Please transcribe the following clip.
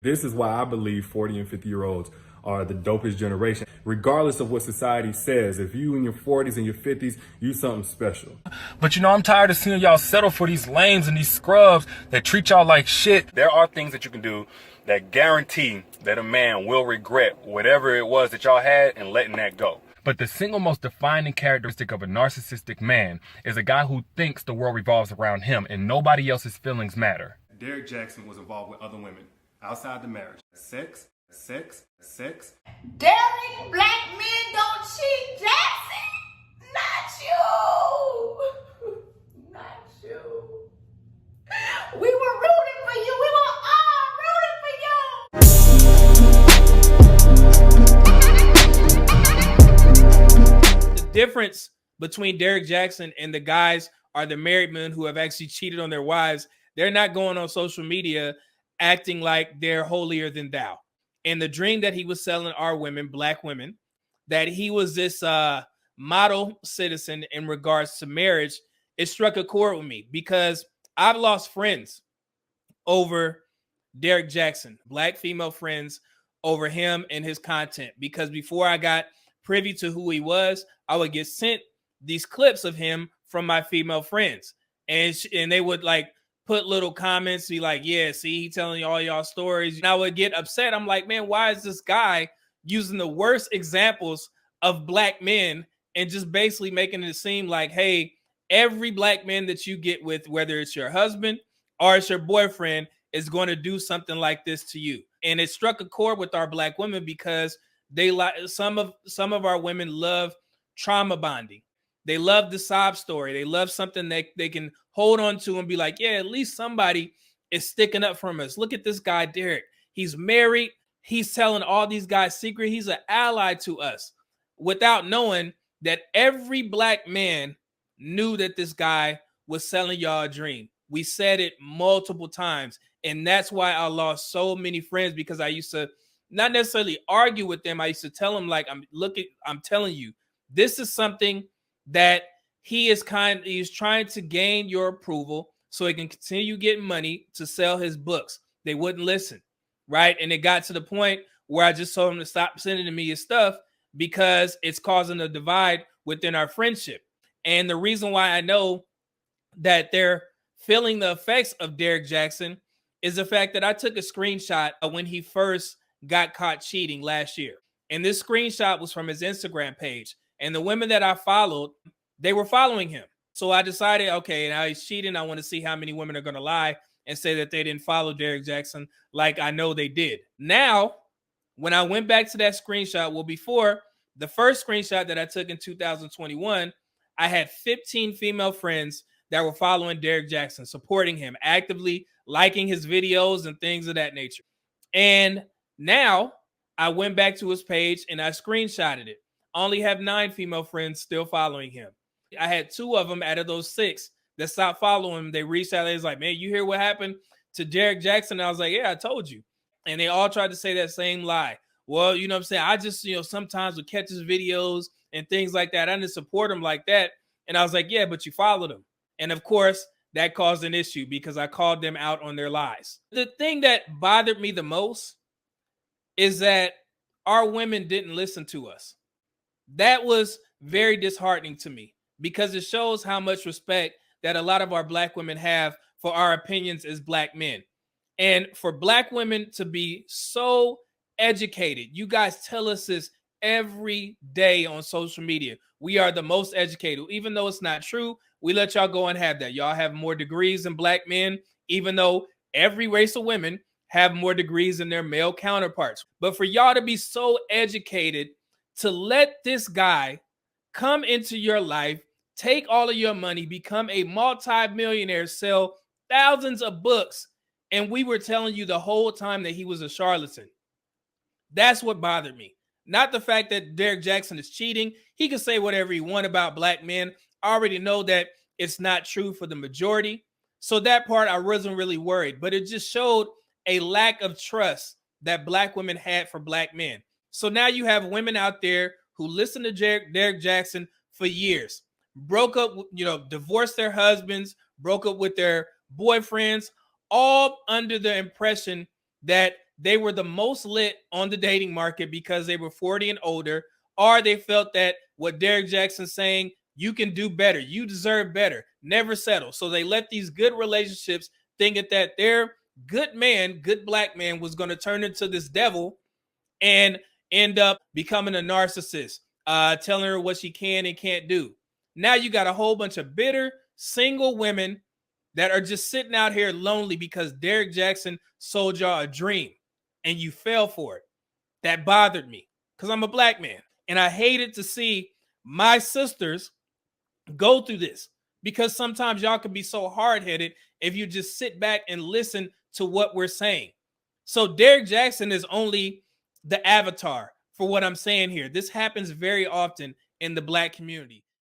This is why I believe 40 and 50-year-olds are the dopest generation. Regardless of what society says, if you in your 40s and your 50s, you something special. But you know, I'm tired of seeing y'all settle for these lames and these scrubs that treat y'all like shit. There are things that you can do that guarantee that a man will regret whatever it was that y'all had and letting that go. But the single most defining characteristic of a narcissistic man is a guy who thinks the world revolves around him and nobody else's feelings matter. Derrick Jaxn was involved with other women outside the marriage. Sex. Daring black men don't cheat, Jackson. Not you. Not you. We were rooting for you. We were all rooting for you. The difference between Derrick Jaxn and the guys are the married men who have actually cheated on their wives. They're not going on social media acting like they're holier than thou. And the dream that he was selling our women, black women, that he was this model citizen in regards to marriage, it struck a chord with me because I've lost friends over Derrick Jaxn, black female friends over him and his content. Because before I got privy to who he was, I would get sent these clips of him from my female friends. And they would like put little comments, be like, yeah, see, he telling you all y'all stories. And I would get upset. I'm like, man, why is this guy using the worst examples of black men and just basically making it seem like, hey, every black man that you get with, whether it's your husband or it's your boyfriend, is going to do something like this to you. And it struck a chord with our black women because they like some of our women love trauma bonding. They love the sob story. They love something that they can hold on to and be like, yeah, at least somebody is sticking up for us. Look at this guy, Derrick. He's married. He's telling all these guys secret. He's an ally to us, without knowing that every black man knew that this guy was selling y'all a dream. We said it multiple times. And that's why I lost so many friends, because I used to not necessarily argue with them. I used to tell them, like, I'm telling you, this is something that he's trying to gain your approval so he can continue getting money to sell his books. They wouldn't listen, right? And it got to the point where I just told him to stop sending me his stuff because it's causing a divide within our friendship. And the reason why I know that they're feeling the effects of Derrick Jaxn is the fact that I took a screenshot of when he first got caught cheating last year. And this screenshot was from his Instagram page. And the women that I followed, they were following him. So I decided, okay, now he's cheating. I want to see how many women are going to lie and say that they didn't follow Derrick Jaxn like I know they did. Now, when I went back to that screenshot, well, before the first screenshot that I took in 2021, I had 15 female friends that were following Derrick Jaxn, supporting him, actively liking his videos and things of that nature. And now I went back to his page and I screenshotted it. I only have 9 female friends still following him. I had 2 of them out of those 6 that stopped following him. They reached out. They was like, man, you hear what happened to Derrick Jaxn? And I was like, yeah, I told you. And they all tried to say that same lie. Well, you know what I'm saying? I just, sometimes would catch his videos and things like that. I didn't support him like that. And I was like, yeah, but you followed him. And of course, that caused an issue because I called them out on their lies. The thing that bothered me the most is that our women didn't listen to us. That was very disheartening to me because it shows how much respect that a lot of our black women have for our opinions as black men. And for black women to be so educated, you guys tell us this every day on social media. We are the most educated, even though it's not true. We let y'all go and have that. Y'all have more degrees than black men, even though every race of women have more degrees than their male counterparts. But for y'all to be so educated to let this guy come into your life, take all of your money, become a multi-millionaire, sell thousands of books, and we were telling you the whole time that he was a charlatan. That's what bothered me. Not the fact that Derrick Jaxn is cheating. He can say whatever he wants about black men. I already know that it's not true for the majority. So that part I wasn't really worried, but it just showed a lack of trust that black women had for black men. So now you have women out there who listen to Derrick Jaxn for years, broke up, divorced their husbands, broke up with their boyfriends, all under the impression that they were the most lit on the dating market because they were 40 and older, or they felt that what Derrick Jackson's saying, you can do better, you deserve better, never settle. So they let these good relationships thinking that their good man, good black man, was going to turn into this devil and end up becoming a narcissist, telling her what she can and can't do. Now you got a whole bunch of bitter single women that are just sitting out here lonely because Derrick Jackson sold y'all a dream and you fell for it. That bothered me because I'm a black man and I hated to see my sisters go through this, because sometimes y'all can be so hard-headed if you just sit back and listen to what we're saying. So Derrick Jackson is only the avatar for what I'm saying here. This happens very often in the black community.